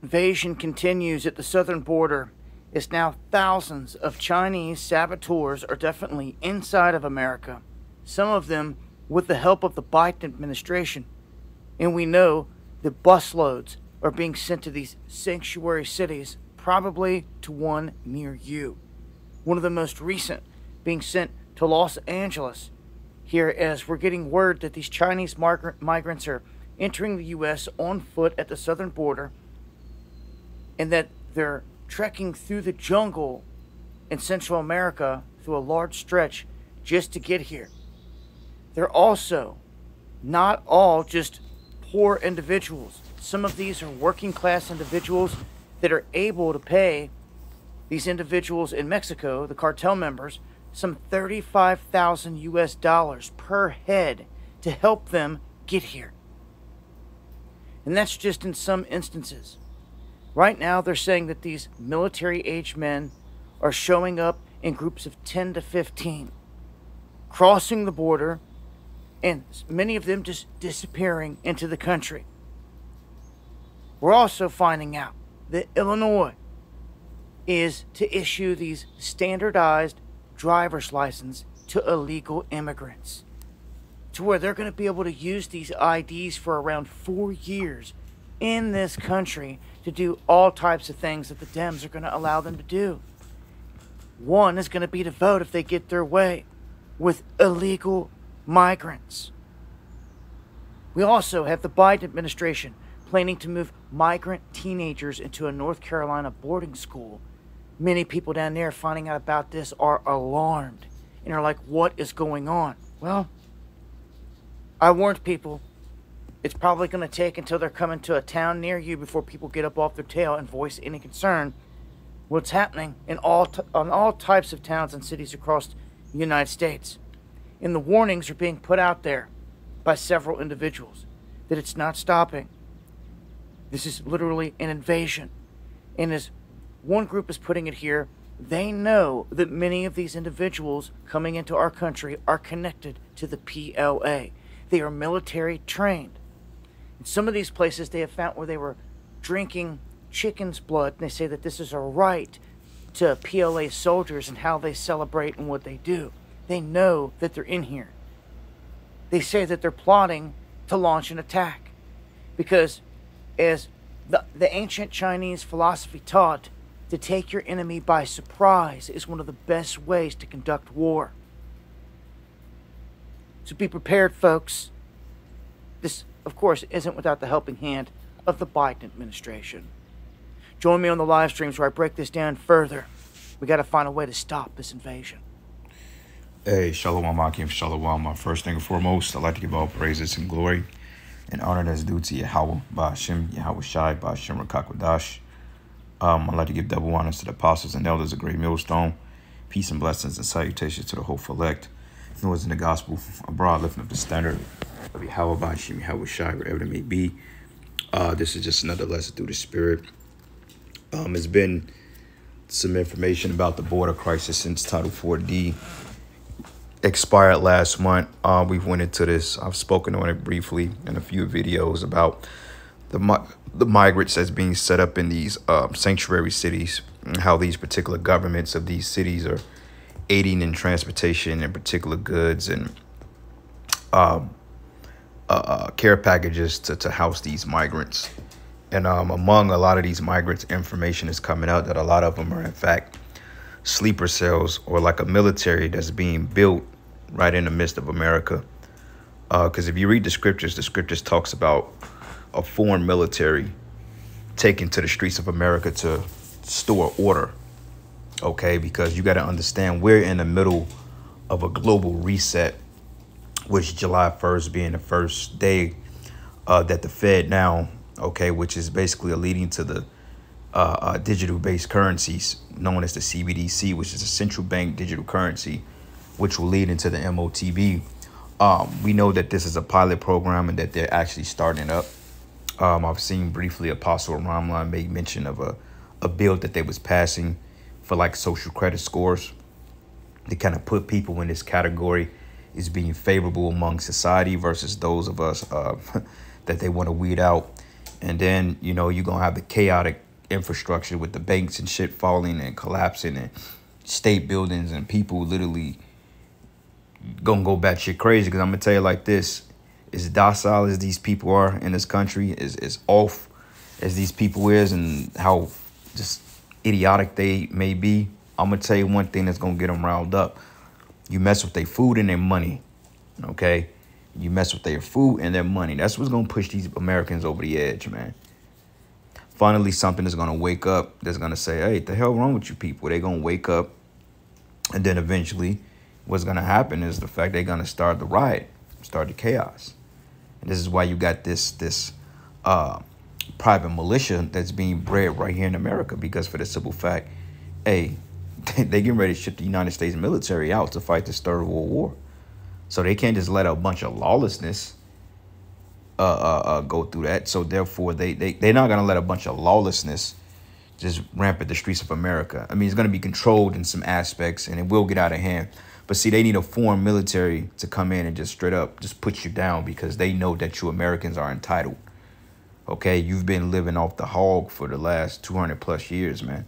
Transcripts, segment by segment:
invasion continues at the southern border, as now thousands of Chinese saboteurs are definitely inside of America, some of them with the help of the Biden administration. And we know that busloads are being sent to these sanctuary cities, probably to one near you. One of the most recent being sent to Los Angeles, here as we're getting word that these Chinese migrants are entering the U.S. on foot at the southern border, and that they're trekking through the jungle in Central America through a large stretch just to get here. They're also not all just poor individuals. Some of these are working class individuals that are able to pay these individuals in Mexico, the cartel members, some 35,000 US dollars per head to help them get here. And that's just in some instances. Right now, they're saying that these military-age men are showing up in groups of 10 to 15, crossing the border, and many of them just disappearing into the country. We're also finding out that Illinois is to issue these standardized driver's license to illegal immigrants, to where they're going to be able to use these IDs for around 4 years in this country to do all types of things that the Dems are going to allow them to do. One is going to be to vote if they get their way with illegal migrants. We also have the Biden administration planning to move migrant teenagers into a North Carolina boarding school. Many people down there finding out about this are alarmed and are like, what is going on? Well, I warned people. It's probably going to take until they're coming to a town near you before people get up off their tail and voice any concern. What's happening in on all types of towns and cities across the United States. And the warnings are being put out there by several individuals that it's not stopping. This is literally an invasion. And as one group is putting it here, they know that many of these individuals coming into our country are connected to the PLA. They are military trained. In some of these places, they have found where they were drinking chicken's blood, and they say that this is a right to PLA soldiers and how they celebrate and what they do. They know that they're in here. They say that they're plotting to launch an attack because, as the ancient Chinese philosophy taught, to take your enemy by surprise is one of the best ways to conduct war. So be prepared, folks. This, of course, isn't without the helping hand of the Biden administration. Join me on the live streams where I break this down further. We got to find a way to stop this invasion. Hey, Shalom Akim, Shalom. First thing and foremost, I'd like to give all praises and glory and honor that's due to Yahweh, Ba'ashem, Yahweh Shai, Ba'ashem Rakakwadash. I'd like to give double honors to the apostles and elders of Great Millstone. Peace and blessings and salutations to the hopeful elect. Noise in the gospel, abroad, lifting up the standard of Yahweh, Ba'ashem, Yahweh Shai, wherever it may be. This is just another lesson through the Spirit. It's been some information about the border crisis since Title 4D expired last month. We've went into this. I've spoken on it briefly in a few videos about the migrants that's being set up in these sanctuary cities, and how these particular governments of these cities are aiding in transportation and particular goods and care packages to house these migrants. And among a lot of these migrants, information is coming out that a lot of them are, in fact, sleeper cells or like a military that's being built right in the midst of America. Because if you read the scriptures talks about a foreign military taken to the streets of America to store order. Okay, because you got to understand we're in the middle of a global reset, which July 1st being the first day that the Fed now, okay, which is basically leading to the digital-based currencies known as the CBDC, which is a central bank digital currency, which will lead into the MOTB. We know that this is a pilot program and that they're actually starting up. I've seen briefly Apostle Ramlan make mention of a bill that they was passing for like social credit scores to kind of put people in this category is being favorable among society versus those of us that they want to weed out. And then, you know, you're going to have the chaotic infrastructure with the banks and shit falling and collapsing and state buildings and people literally going to go batshit crazy. Because I'm going to tell you like this, as docile as these people are in this country, as off as these people is and how just idiotic they may be, I'm going to tell you one thing that's going to get them riled up. You mess with their food and their money, okay? You mess with their food and their money. That's what's going to push these Americans over the edge, man. Finally, something is going to wake up that's going to say, hey, what the hell wrong with you people? They're going to wake up. And then eventually what's going to happen is the fact they're going to start the riot, start the chaos. And this is why you got this private militia that's being bred right here in America, because for the simple fact, hey, they getting ready to ship the United States military out to fight this third world war. So they can't just let a bunch of lawlessness go through that. So therefore, they're not going to let a bunch of lawlessness just rampant the streets of America. I mean, it's going to be controlled in some aspects and it will get out of hand. But see, they need a foreign military to come in and just straight up just put you down because they know that you Americans are entitled. Okay, you've been living off the hog for the last 200 plus years, man.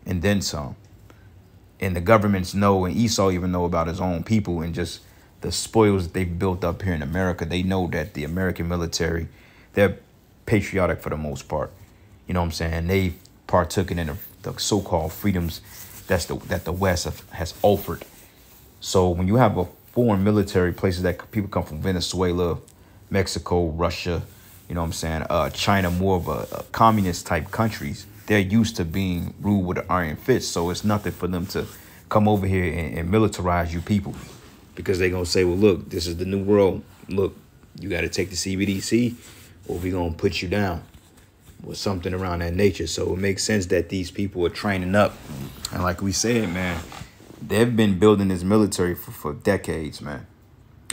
And then some. And the governments know, and Esau even know about his own people and just the spoils that they've built up here in America. They know that the American military, they're patriotic for the most part. You know what I'm saying? They partaken in the so-called freedoms that the West has offered. So when you have a foreign military, places that people come from, Venezuela, Mexico, Russia, you know what I'm saying, China, more of a communist type countries, they're used to being ruled with an iron fist. So it's nothing for them to come over here and militarize you people, because they're going to say, well, look, this is the new world. Look, you got to take the CBDC or we're going to put you down or something around that nature. So it makes sense that these people are training up. And like we said, man, they've been building this military for decades, man.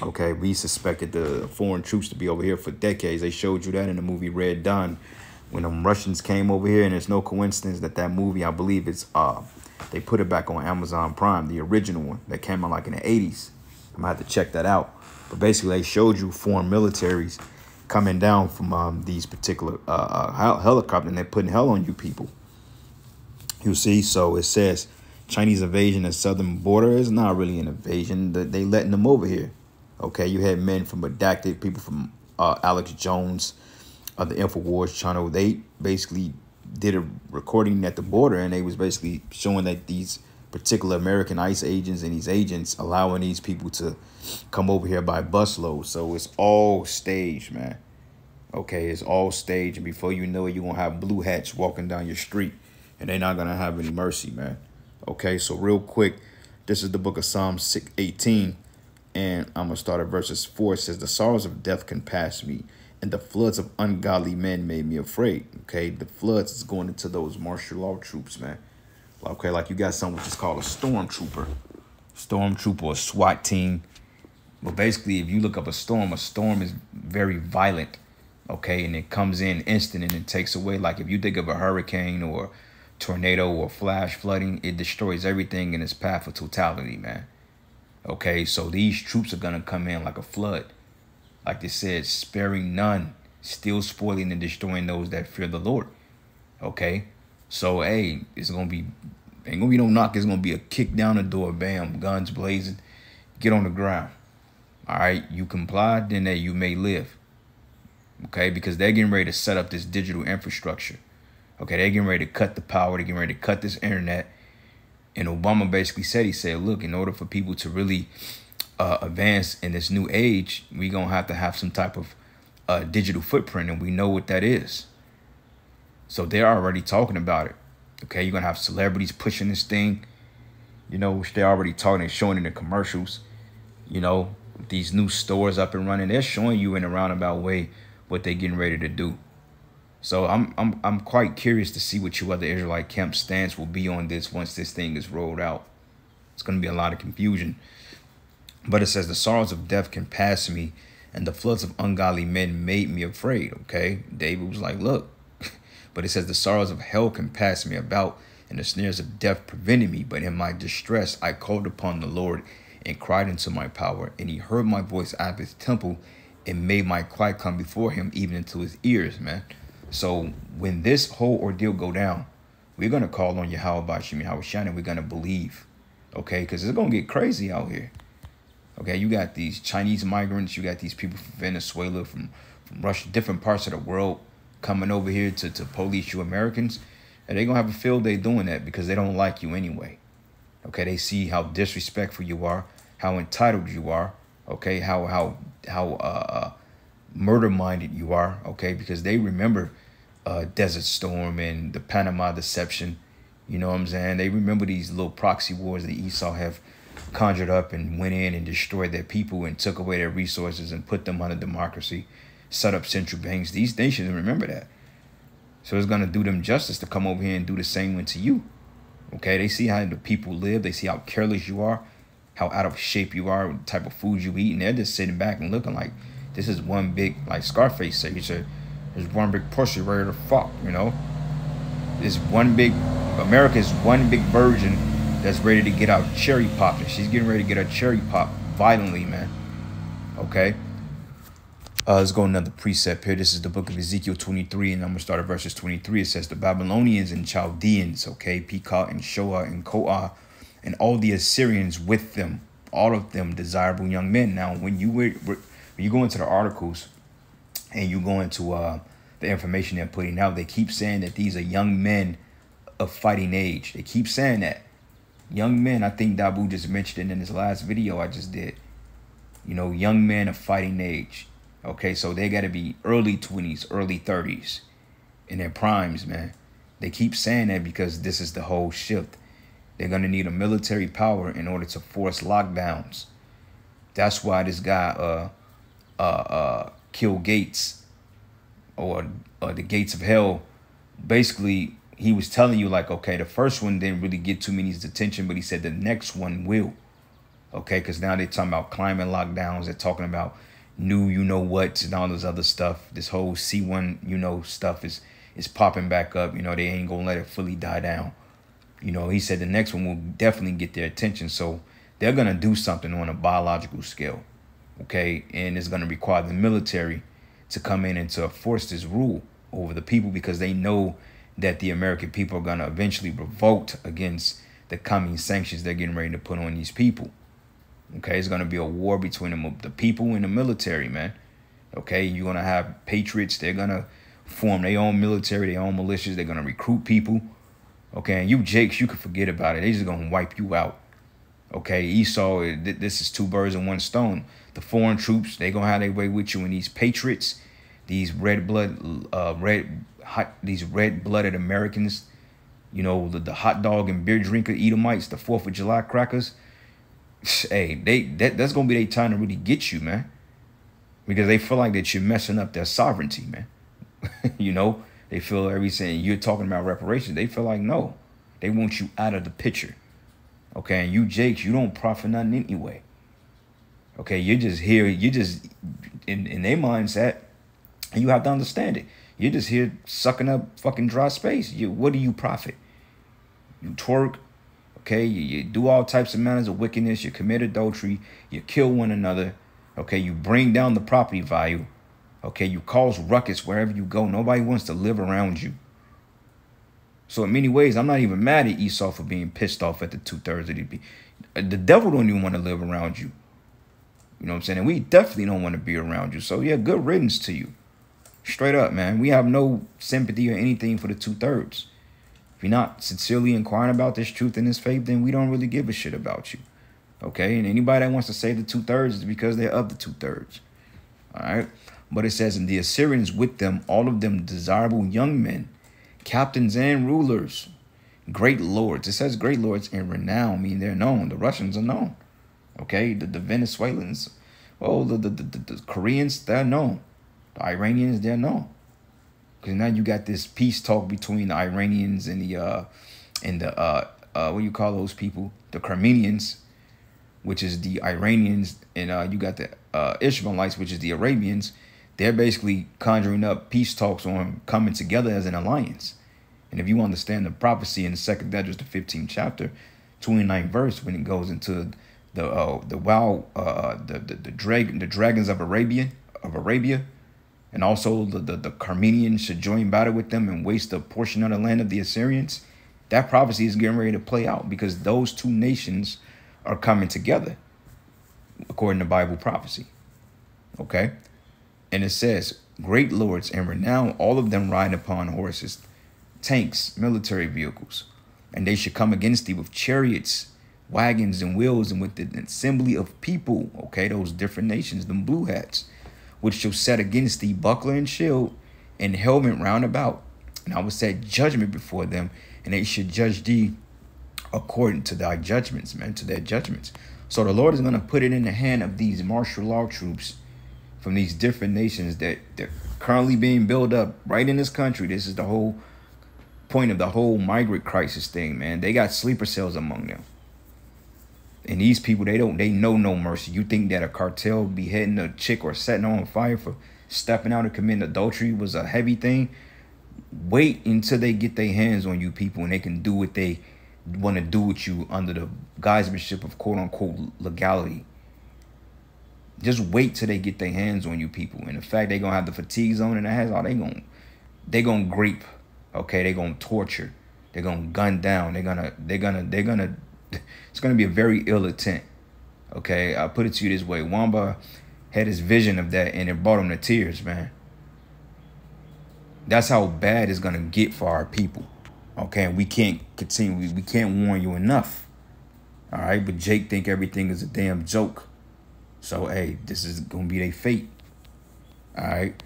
Okay, we suspected the foreign troops to be over here for decades. They showed you that in the movie Red Dawn when them Russians came over here, and it's no coincidence that movie, I believe it's they put it back on Amazon Prime, the original one that came out like in the 80s. I'm gonna have to check that out. But basically, they showed you foreign militaries coming down from these particular helicopters, and they're putting hell on you people. You see, so it says Chinese invasion of southern border is not really an invasion. They letting them over here. Okay, you had men from Redacted, people from Alex Jones, the InfoWars channel. They basically did a recording at the border, and they was basically showing that these particular American ICE agents and these agents allowing these people to come over here by busloads. So it's all staged, man. Okay, it's all staged, and before you know it, you're going to have blue hats walking down your street, and they're not going to have any mercy, man. Okay, so real quick, this is the book of Psalms 18. And I'm going to start at verses 4. It says, the sorrows of death compassed me, and the floods of ungodly men made me afraid. Okay, the floods is going into those martial law troops, man. Okay, like you got something which is called a stormtrooper. Stormtrooper or SWAT team. But basically, if you look up a storm is very violent. Okay, and it comes in instant and it takes away. Like if you think of a hurricane or tornado or flash flooding, it destroys everything in its path of totality, man. Okay, so these troops are going to come in like a flood. Like they said, sparing none, still spoiling and destroying those that fear the Lord. Okay, so, hey, it's going to be, ain't going to be no knock. It's going to be a kick down the door, bam, guns blazing, get on the ground. All right, you comply, then you may live. Okay, because they're getting ready to set up this digital infrastructure. Okay, they're getting ready to cut the power. They're getting ready to cut this internet. And Obama basically said, he said, look, in order for people to really advance in this new age, we're going to have some type of digital footprint. And we know what that is. So they're already talking about it. Okay, you're going to have celebrities pushing this thing, you know, which they're already talking and showing in the commercials. You know, these new stores up and running, they're showing you in a roundabout way what they're getting ready to do. So I'm quite curious to see what your other Israelite camp stance will be on this once this thing is rolled out. It's going to be a lot of confusion. But it says, the sorrows of death compassed me, and the floods of ungodly men made me afraid. Okay, David was like, look. But it says, the sorrows of hell compassed me about, and the snares of death prevented me. But in my distress I called upon the Lord and cried into my power. And he heard my voice out of his temple and made my cry come before him, even into his ears, man. So when this whole ordeal go down, we're going to call on Yahweh Bashim Yahweh Shai, and we're going to believe. Okay, because it's going to get crazy out here. Okay, you got these Chinese migrants, you got these people from Venezuela, from Russia, different parts of the world coming over here to police you Americans. And they're going to have a field day doing that because they don't like you anyway. Okay, they see how disrespectful you are, how entitled you are, okay, how murder-minded you are, okay, because they remember Desert Storm and the Panama Deception. You know what I'm saying? They remember these little proxy wars that Esau have conjured up and went in and destroyed their people and took away their resources and put them under democracy, set up central banks. These nations remember that. So it's going to do them justice to come over here and do the same one to you. Okay, they see how the people live. They see how careless you are, how out of shape you are, what type of food you eat. And they're just sitting back and looking like this is one big, like Scarface said, he said, there's one big pussy ready to fuck, you know. This one big, America's one big virgin that's ready to get out cherry popped. And she's getting ready to get her cherry popped violently, man. Okay. Let's go another precept here. This is the book of Ezekiel 23, and I'm going to start at verses 23. It says, the Babylonians and Chaldeans, okay, Pekah and Shoah and Koah, and all the Assyrians with them, all of them desirable young men. Now, when you go into the articles and you go into the information they're putting out, they keep saying that these are young men of fighting age. They keep saying that. Young men, I think Dabu just mentioned it in his last video I just did. You know, young men of fighting age. Okay, so they got to be early 20s, early 30s in their primes, man. They keep saying that because this is the whole shift. They're going to need a military power in order to force lockdowns. That's why this guy Kill Gates or the Gates of Hell, basically he was telling you like, okay, the first one didn't really get too many attention, but he said the next one will. Okay, because now they're talking about climate lockdowns. They're talking about new you-know-what and all this other stuff. This whole C1 stuff is popping back up. You know, they ain't going to let it fully die down. You know, he said the next one will definitely get their attention. So they're going to do something on a biological scale. Okay, and it's going to require the military to come in and to force this rule over the people because they know that the American people are going to eventually revolt against the coming sanctions they're getting ready to put on these people. Okay, it's going to be a war between the people and the military, man. Okay, you're going to have patriots. They're going to form their own military, their own militias. They're going to recruit people. Okay, and you Jakes, you can forget about it. They're just going to wipe you out. Okay, Esau, this is two birds in one stone. The foreign troops, they're going to have their way with you. And these patriots, these red-blooded Americans, you know, the hot dog and beer drinker Edomites, the 4th of July crackers, hey, that's going to be their time to really get you, man. Because they feel like that you're messing up their sovereignty, man. You know, they feel everything. You're talking about reparations. They feel like, no, they want you out of the picture. Okay, and you Jakes, you don't profit nothing anyway. Okay, you're just here. You're just in their mindset, and you have to understand it. You're just here sucking up fucking dry space. What do you profit? You twerk. Okay, you do all types of manners of wickedness. You commit adultery. You kill one another. Okay, you bring down the property value. Okay, you cause ruckus wherever you go. Nobody wants to live around you. So in many ways, I'm not even mad at Esau for being pissed off at the 2/3 of the. The devil don't even want to live around you. You know what I'm saying? And we definitely don't want to be around you. So yeah, good riddance to you. Straight up, man. We have no sympathy or anything for the 2/3. If you're not sincerely inquiring about this truth and this faith, then we don't really give a shit about you. Okay? And anybody that wants to say the 2/3 is because they're of the 2/3. All right? But it says, and the Assyrians with them, all of them desirable young men, captains and rulers, great lords. It says great lords in renown. I mean, they're known. The Russians are known. Okay? The Venezuelans, well, the Koreans, they're known. The Iranians, they're known. Because now you got this peace talk between the Iranians and the what do you call those people? The Armenians, which is the Iranians, and you got the Ishmaelites, which is the Arabians. They're basically conjuring up peace talks on coming together as an alliance. And if you understand the prophecy in the 2nd Esdras, the 15th chapter, 29th verse, when it goes into the dragons of Arabia, and also the Carmenians should join battle with them and waste a portion of the land of the Assyrians. That prophecy is getting ready to play out because those two nations are coming together, according to Bible prophecy. Okay? And it says, great lords and renown, all of them ride upon horses, tanks, military vehicles. And they should come against thee with chariots, wagons, and wheels, and with the assembly of people. Okay, those different nations, them blue hats, which shall set against thee buckler and shield and helmet round about. And I will set judgment before them, and they should judge thee according to thy judgments, man, to their judgments. So the Lord is going to put it in the hand of these martial law troops from these different nations that they're currently being built up right in this country. This is the whole point of the whole migrant crisis thing, man. They got sleeper cells among them. And these people, they know no mercy. You think that a cartel beheading a chick or setting her on fire for stepping out and committing adultery was a heavy thing? Wait until they get their hands on you people and they can do what they want to do with you under the guisemanship of quote-unquote legality. Just wait till they get their hands on you people. And the fact they're going to have the fatigue zone in their hands, they going to grape. Okay, they're going to torture. They're going to gun down. They're going to it's going to be a very ill intent. Okay, I'll put it to you this way. Wamba had his vision of that, and it brought him to tears, man. That's how bad it's going to get for our people. Okay, and we can't continue. We can't warn you enough. All right, but Jake think everything is a damn joke. So, hey, this is going to be their fate. All right.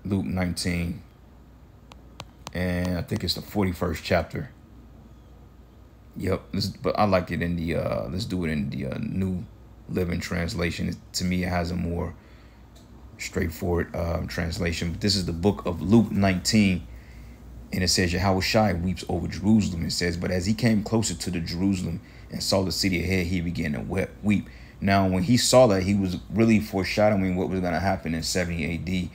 Luke 19. And I think it's the 41st chapter. Yep. But I like it in the, let's do it in the New Living Translation. To me, it has a more straightforward translation. But this is the book of Luke 19. And it says, Yahushua weeps over Jerusalem. It says, but as he came closer to the Jerusalem and saw the city ahead, he began to weep. Now, when he saw that, he was really foreshadowing what was going to happen in 70 AD,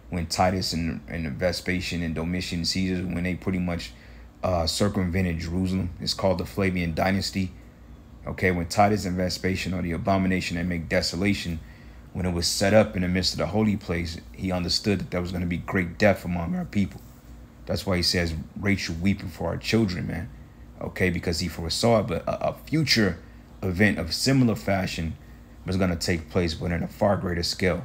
when Titus and Vespasian and Domitian Caesar, when they pretty much circumvented Jerusalem. It's called the Flavian dynasty. Okay, when Titus and Vespasian, or the abomination that make desolation, when it was set up in the midst of the holy place, he understood that there was going to be great death among our people. That's why he says, Rachel weeping for our children, man. Okay, because he foresaw a future event of similar fashion was going to take place, but in a far greater scale.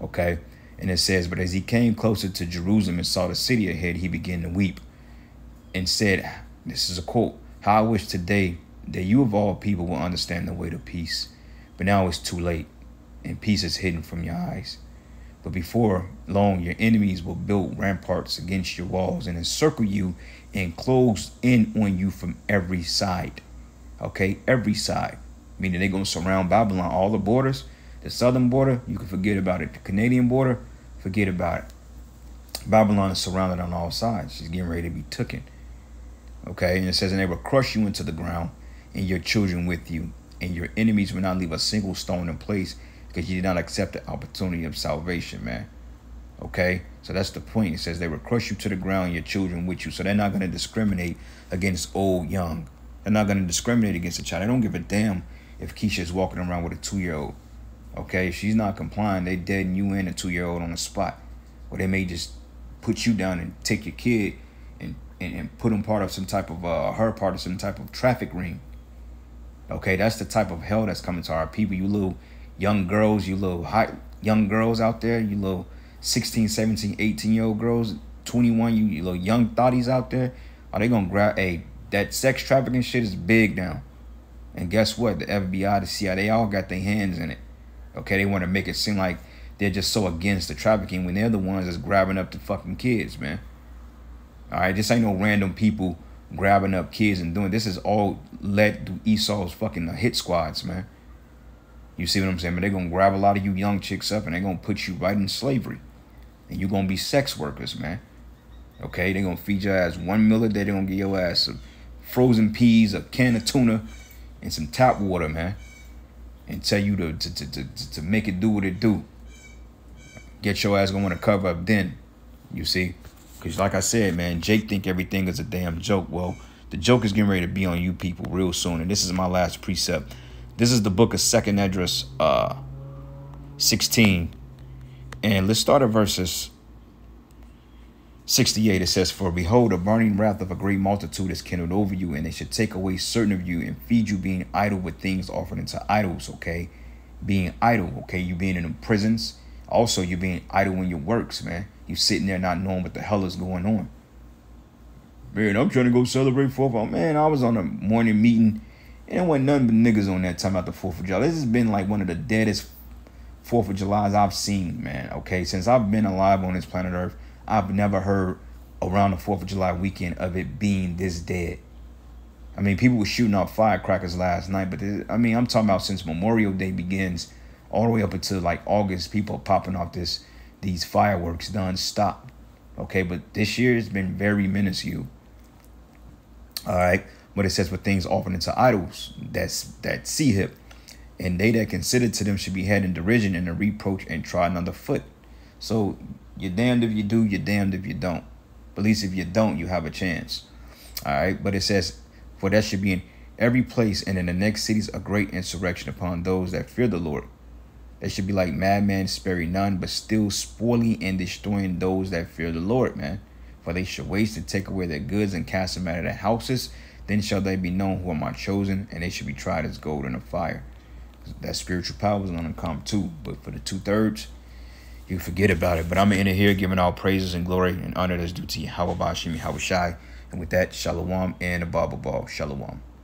Okay, and it says, but as he came closer to Jerusalem and saw the city ahead, he began to weep and said, this is a quote, how I wish today that you of all people will understand the way to peace. But now it's too late, and peace is hidden from your eyes. But before long, your enemies will build ramparts against your walls and encircle you and close in on you from every side. Okay, every side. Meaning they're going to surround Babylon, all the borders. The southern border, you can forget about it. The Canadian border, forget about it. Babylon is surrounded on all sides. She's getting ready to be taken. Okay, and it says, and they will crush you into the ground and your children with you. And your enemies will not leave a single stone in place, because you did not accept the opportunity of salvation, man. Okay? So that's the point. It says they will crush you to the ground and your children with you. So they're not going to discriminate against old, young. They're not going to discriminate against a child. They don't give a damn if Keisha's walking around with a 2-year-old. Okay? If she's not complying, they dead you and a 2-year-old on the spot. Or they may just put you down and take your kid and put them part of some type of, her part of some type of traffic ring. Okay? That's the type of hell that's coming to our people. You little young girls, you little hot young girls out there, you little 16, 17, 18-year-old girls, 21, you little young thotties out there, are they going to grab, hey, that sex trafficking shit is big now. And guess what? The FBI, the CIA, they all got their hands in it. Okay, they want to make it seem like they're just so against the trafficking when they're the ones that's grabbing up the fucking kids, man. All right, this ain't no random people grabbing up kids and doing this. Is all led through Esau's fucking hit squads, man. You see what I'm saying? But they're going to grab a lot of you young chicks up and they're going to put you right in slavery. And you're going to be sex workers, man. Okay? They're going to feed your ass 1 meal a day. They're going to give your ass some frozen peas, a can of tuna, and some tap water, man. And tell you to make it do what it do. Get your ass going to cover up then. You see? Because like I said, man, Jake think everything is a damn joke. Well, the joke is getting ready to be on you people real soon. And this is my last precept. This is the book of 2nd Esdras 16. And let's start at verses 68. It says, "For behold, a burning wrath of a great multitude is kindled over you, and they should take away certain of you and feed you, being idle with things offered unto idols." Okay, being idle. Okay, you being in prisons. Also, you being idle in your works, man. You sitting there not knowing what the hell is going on. Man, I'm trying to go celebrate 4th of July. Man, I was on a morning meeting, and there wasn't nothing but niggas on that time about the 4th of July. This has been like one of the deadest 4th of Julys I've seen, man. Okay, since I've been alive on this planet Earth, I've never heard around the 4th of July weekend of it being this dead. I mean, people were shooting off firecrackers last night, but I mean, I'm talking about since Memorial Day begins all the way up until like August, people are popping off these fireworks non-stop. Okay, but this year has been very minuscule. All right, but it says, "For things offered unto idols," that's that C-hip, "and they that consider to them should be had in derision and a reproach and trodden underfoot." So you're damned if you do, you're damned if you don't. But at least if you don't, you have a chance. All right, but it says, "For that should be in every place and in the next cities a great insurrection upon those that fear the Lord. They should be like madmen, sparing none, but still spoiling and destroying those that fear the Lord, man. For they shall waste and take away their goods and cast them out of their houses. Then shall they be known who are my chosen, and they shall be tried as gold in a fire." That spiritual power is going to come too. But for the 2/3, you forget about it. But I'm in here giving all praises and glory and honor that's due to Yahweh Bashim Yahweh Shai. And with that, shalom and a Bible ball. Shalom.